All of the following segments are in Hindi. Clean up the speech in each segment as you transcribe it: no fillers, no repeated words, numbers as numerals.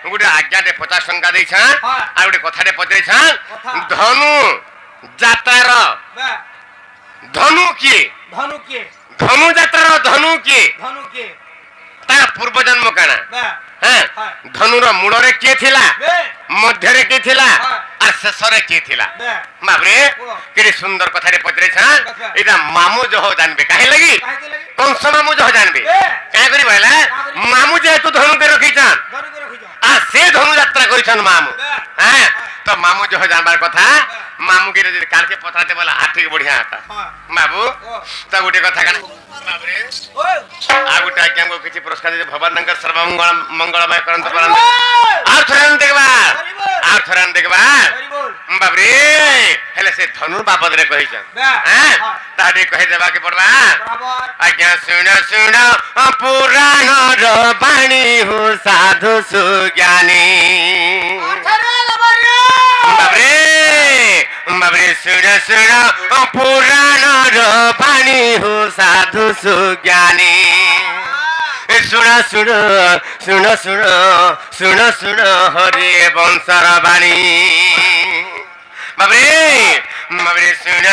गोटे आज्ञाटे 50 टंका देछन आ गोटे कथाटे पचरेछन धनु जात्रार धनु किए धनु जात्रार धनु किए तार पूर्व जन्म काना हाँ धनुर मूल रे किए थिला मध्य रे किए थिला और शेष रे किए थिला बाबरे केरे सुंदर कथा रे पचरे छन एटा मामू जो हो जानबे काहे लगी कंस मामू जो हो जानबे काहे करी भला मामू जे तू धनु के रखी छन आ से धनु यात्रा करी छन मामू हां तो मामू जो हो जानबार कथा मामू के जे काल के पथराते बोला आर्थिक बढ़िया आता बाबू तो गोटे कथा काना बाबरे आ गोटे आज्ञा को किछि पुरस्कार दे भगवान नंगर सर्वमंगल मंगलमय करंत परंत आ थरन देखबा बाबरे हेले से धनु बाबद रे कहि छन हां ताडे कहि देबा के पड़बा आज्ञा सुन पुराण रो बाणी हो साधु सुज्ञानी बाबरे सुन पुराण रो बाणी हो साधु सुज्ञानी सुन हरि वंशर बाणी बाबरे सुन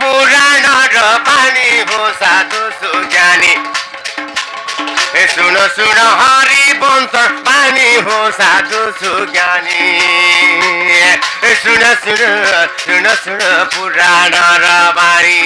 पुराण रो बाणी हो साधु सुज्ञानी सुन हरि वंश बाणी हो साधु सुज्ञानी सुन पुराण रो बाणी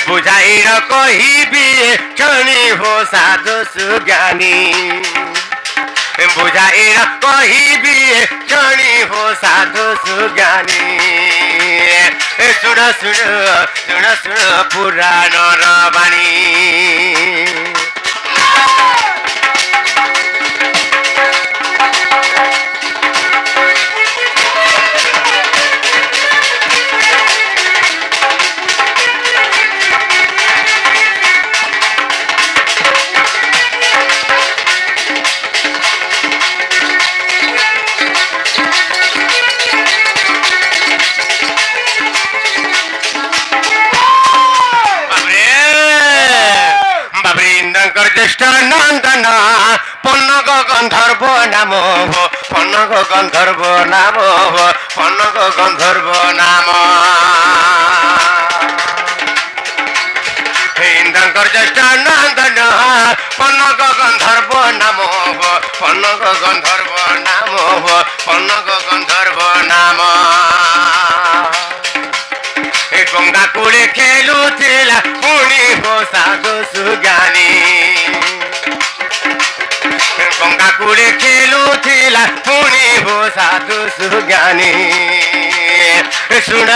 बुझाई र कही भी क्षणी हो साधु सुज्ञानी बुझाई र कही भी क्षणी हो साधु सुज्ञानी सुन पुराण रो बाणी ज्येष्ठ नंदन पन्नग गंधर्व नाम पन्नग गंधर्व नाम पन्नग गंधर्व नाम इंद्रकर ज्येष्ठ नंदन पन्नग गंधर्व नाम पन्नग गंधर्व नाम पन्नग गंधर्व नाम गंगा कूड़े खेलुथिला पुणी हो साधु सुज्ञानी गंगा कूड़े खेलुथिला पुणी हो साधु सुज्ञानी सुन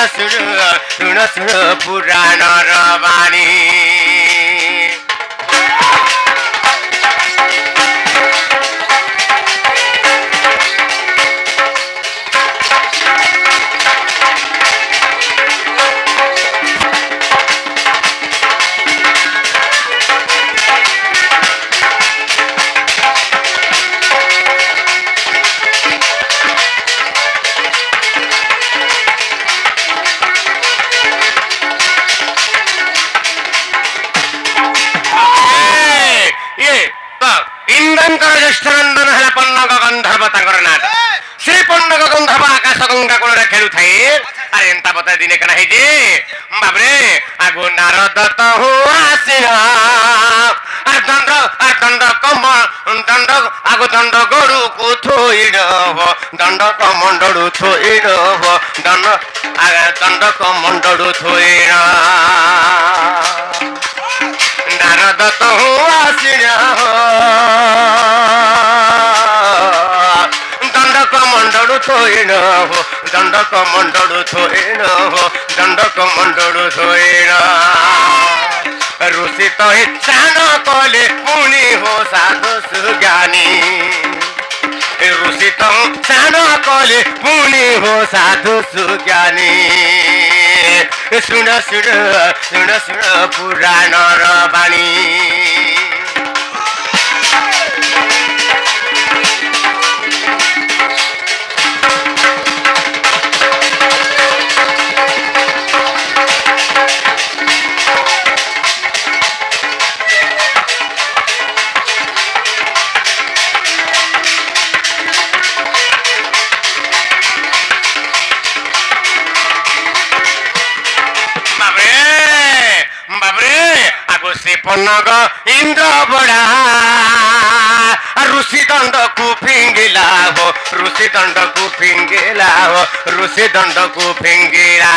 पुराण रो बाणी ज्येष्ठनंदन है पन्नग गंधर्व तांकर नाम से पन्नग गंधर्व आकाश गंगा कूल रे खेलु थाए अरे एंता बता दिने कना है जे बाबरे आगो नारद तो हो आसिना आ दंड कम दंड आगो दंड गरु को थोइरव दंड कमंडडु थोइरव दंड कमंडडु थोइरा नारद तो हो आसिना दंडक मंडड़ू थोइन ऋषि तो चान कले पुणी हो साधु सुज्ञानी ऋषि तो चान कले पुणी हो साधु सुज्ञानी सुन पुराण रो बाणी पन्नग इंद्र बड़ा ऋषि दंड को फिंगिला हो ऋषि दंड को फिंगिला हो ऋषि दंड को फिंगिला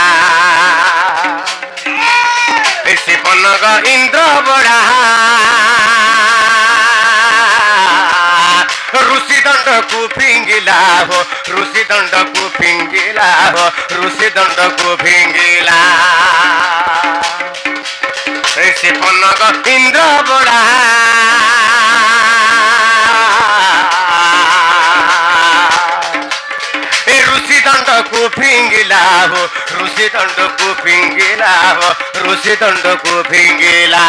से पन्नग इंद्र बड़ा ऋषि दंड को फिंगिला हो ऋषि दंड को फिंगिला हो ऋषि दंड को फिंगिला से पन्नग इंद्र बड़ा ऋषि दंड को फिंगिला हो ऋषि दंड को फिंगिला हो ऋषि दंड को फिंगिला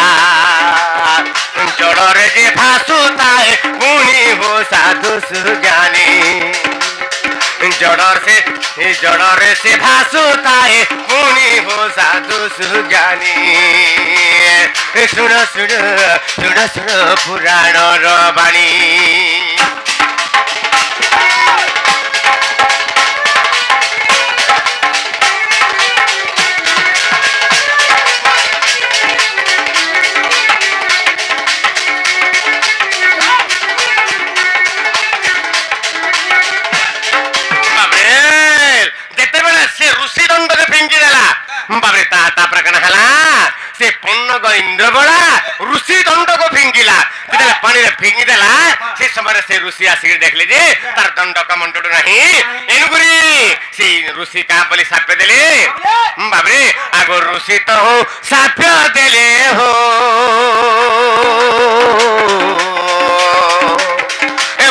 जड़े जे भासुताए पुणी हो साधु सुज्ञानी जड़े से भासुताए पुणी हो साधु सुज्ञानी सुन सुन सुन सुन पुराण बाणी बाबरे ता प्रकरण हला से पन्नग इंद्र बड़ा ऋषि दंड को फिंगिला जेतले पानी रे फिंगी देला से समय से ऋषि आसी देखले जे तार दंड का मंटो नहीं एनुगुरी से ऋषि का बोली साप्य देले बाबरे आगो ऋषि तो हो साप्य देले हो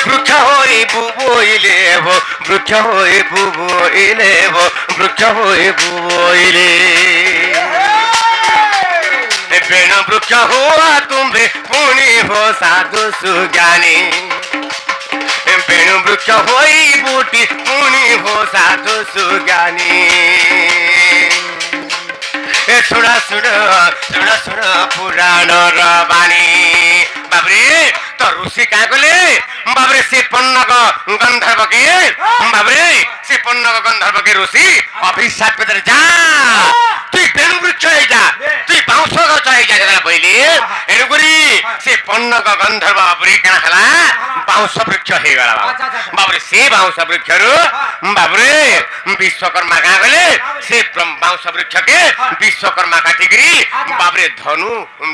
वृक्ष होई बुबोइले हो वृक्ष होई बुबोइले हो वृक्ष होई बुबोइले बेण वृक्ष हुआ तुम्हे पुणी हो साधु सुज्ञानी बेणु वृक्ष होई बूटी पुणी हो साधु सुज्ञानी सुन सुन सुन सुन पुराण बाणी बाबरे तो ऋषि क्या कले बाबरे से पन्नग गंधर्व के बाबरे से पन्नग गंधर्व के ऋषि अभिशाप दे जा तुई बेणु वृक्ष है जा तुई बाउंस गछ है जा जरा पहिले एनुगुरी से पन्नग गंधर्व बाबरे कना हला बाउंस वृक्ष हे गला बाबरे से बाउंस वृक्ष रु बाबरे विश्वकर्मा का गले से बाउंस वृक्ष के विश्वकर्मा काटिगिरी बाबरे धनु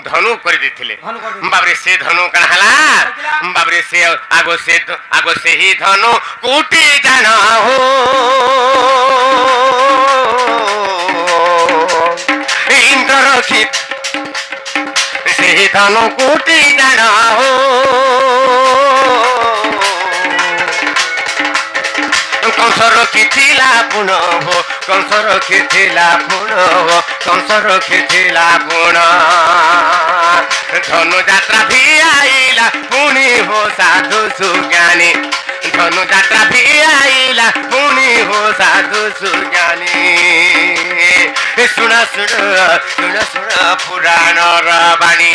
धनु कर देथिले बाबरे से धनु कना हला बाबरे से आगो से ही धनु कोटि जाना हो इंद्र रखित से ही धनु कोटि जाना हो कंस रखिथिला पुण हो कंस रखिथिला पुण हो कंस रखिथिला पुण धनु यात्रा भी आईला पुणी हो साधु सुज्ञानी धनु यात्रा भी आईला पुणी हो साधु सुज्ञानी सुन सुन सुन सुन पुराण बाणी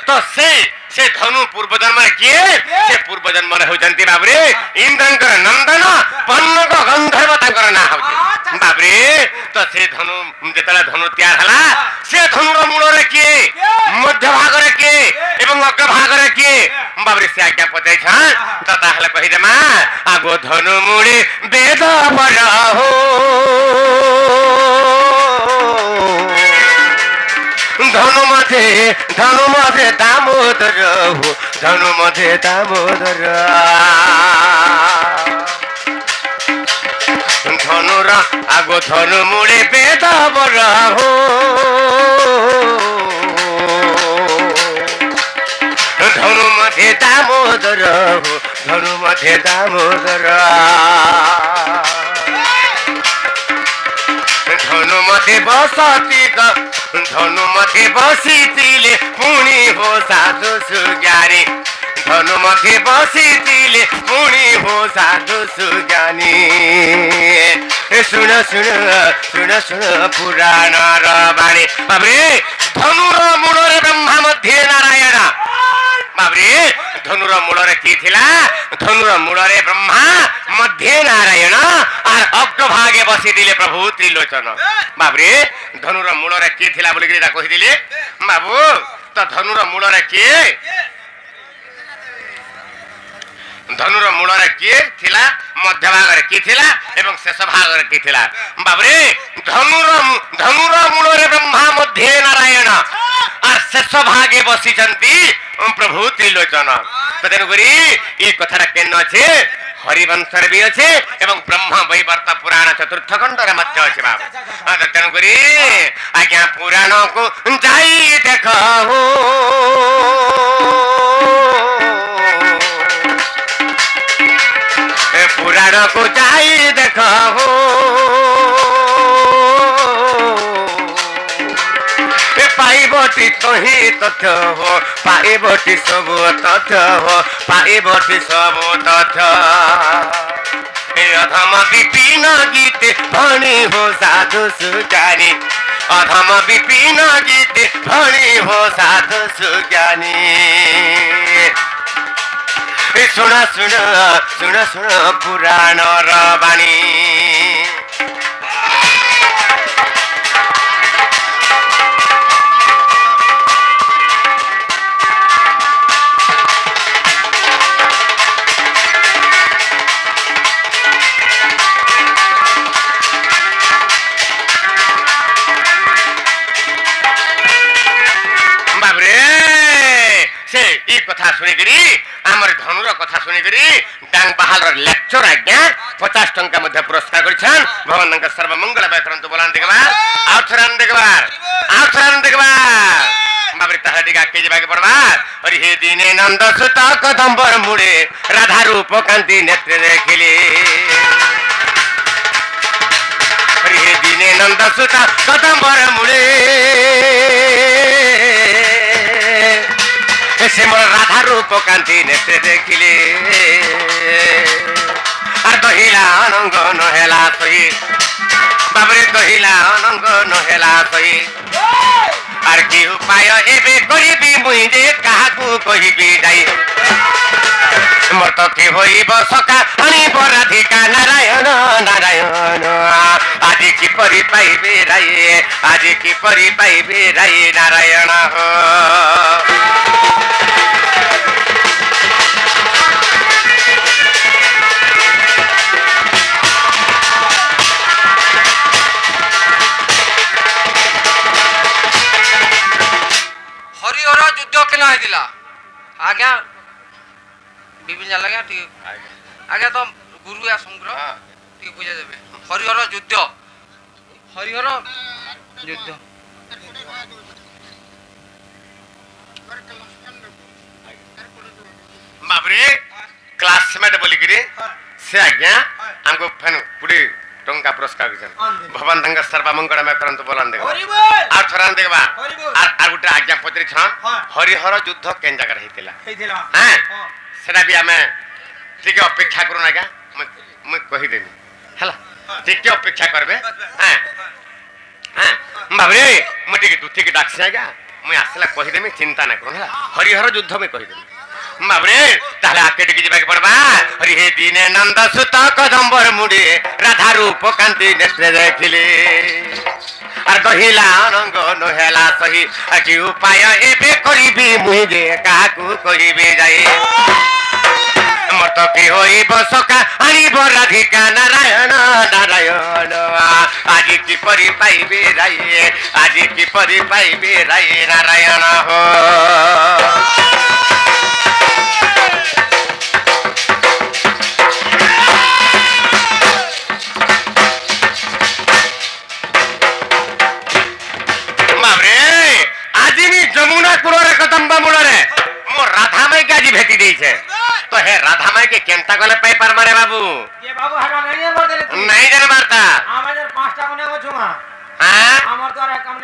तो से धनु पूर्व जन्म किए से पूर्व जन्म होचंती बाबरे इंद्रंकर नंदन पन्नग गंधर्व तांकर ना होचे बाबरे तो से धनु जेतला धनु तैयार हला से धनुर मूल रे किए मध्य भाग रे किए एवं अग्र भाग रे किए बाबरे से आज्ञा पते छन तो ताहले कहि दे मा आगो धनु मूले वेद पर हो धनु मधे दामोदर हो धनु मधे दामोदर धनुर आगो धनु मुड़े वेद बर हो धनु मधे दामोदर हो धनु मधे दामोदर धनु मधे बसती धनु मधे बसी पुणी हो साधु सुज्ञानी ଧନୁ ମଧ୍ୟ ବସିଥିଲେ ପୁଣି ହୋ ସାଧୁ ସୁଜ୍ଞାନୀ ଶୁଣ ଶୁଣ ଶୁଣ ଶୁଣ ପୁରାଣର ବାଣୀ ବାବରେ ଧନୁର ମୂଳରେ ବ୍ରହ୍ମା ମଧ୍ୟରେ ନାରାୟଣ ବାବରେ ଧନୁର ମୂଳରେ କି ଥିଲା ଧନୁର ମୂଳରେ ବ୍ରହ୍ମା ମଧ୍ୟରେ ନାରାୟଣ আর অগ্রভাগে বসিলে প্রভু ত্রিলোচন বাবরে ধনুর মূলরে কি লা বলি কহিলে বাবু তো ধনুর মূলরে কি ধনুর মূলরে কি লা মধ্যভাগরে কি লা এবং শেষ ভাগরে কি লা বাবরে ধনুর মূলরে ব্রহ্মা মধ্যে নারায়ণ আর শেষ ভাগে বসিছন্তি প্রভু ত্রিলোচন তো তেণুকরি এই কথাটা কেন আছে হরিবংশরে भी আছে এবং ব্রহ্ম বৈবর্ত পুরাণ চতুর্থ খণ্ডরে মধ্যে আছে বাবা তেণুকরি আজ্ঞা পুরাণକୁ যাই দেখ পুরাণକୁ যাই দেখ পাইবটি তহি তথ্য হো পাইবটি সবু তথ্য হো পাইবটি সবু তথ্য অধম বিপিন গীতে ভণি হো সাধু সুজ্ঞানী অধম বিপিন গীতে ভণি হো সাধু সুজ্ঞানী শুণ শুণ শুণ শুণ পুরাণর বাণী কথা শুনিকি আমার ধনুর কথা শুনিকি ডাং বাহালর লেকচর আজ্ঞা 50 টঙ্কা মধ্যে পুরস্কার করেছেন ভগবান সর্বমঙ্গল করন্তু বলান দেখবার আউথরান দেখবার বাবরে তাহলে দিকে আগে যাবে পড়বা হরি হে দিনে নন্দ সুত কদম্বর মুড়ে রাধা রূপ কান্তি নেত্রে দেখিলে হরি হে দিনে নন্দ সুত কদম্বর মুড়ে সে মোর রাধা রূপ কান্তি নেত্রে দেখিলে আর দহিলা অনঙ্গ নহেলা সহি বাবরে দহিলা অনঙ্গ নহেলা সহি আর কি উপায় এবে করিবি মুই যে কাহাকু কহিবি যাই মোর তো কি হইব সকা আনিব রাধিকা নারায়ণ নারায়ণ আজি কি পরি পাইবে রাই আজি কি পরি পাইবে রাই নারায়ণ हरिहर युद्ध केना होइतिला आज्ञा विभिन्न लगा ठीक आज्ञा तो गुरु या संग्रह ठीक बुझा देबे हरिहर युद्ध बाबरे क्लासमेट बोली गिरी से आज्ञा हमको फन पुडी टंका पुरस्कार दिसन भगवान तंग सर्वमंगल में करंतु बोलन देखबा आ थरान देखबा आ गुटे आज्ञा पत्री छ हरिहर युद्ध केन जगह रहितिला हां सेना भी हमें ठीक अपेक्षा करू ना क्या मैं कहि देनी हला ठीक अपेक्षा करबे हां हां बाबरे मटी के दुथी के डाक्सी आज्ञा मैं आसला कहि देमी चिंता ना करू हला हरिहर युद्ध में कहि देमी बाबरे ताले आके टिकी जिबा के पड़बा हरि हे दिने नंद सुत कदम्बर मुड़े राधा रूप कांति नेत्रे देखिले আর দহিলা অনঙ্গ নহেলা সহি কি উপায় এবে করিবি মুই যে কাহাকু কহিবে যাই মোর তো কি হইব সকা আনিব রাধিকা নারায়ণ নারায়ণ আজি কি পরি পাইবে রাই আজি কি পরি পাইবে রাই নারায়ণ হো राधा माई के आज भेटी दी छे तो हे राधा माई के केंता गले पाई पर मारे बाबू ये बाबू हटा नहीं मारते नहीं जाने मारता আমাদের 5টা কোনে গো ছুমা हां আমার তো আর কাম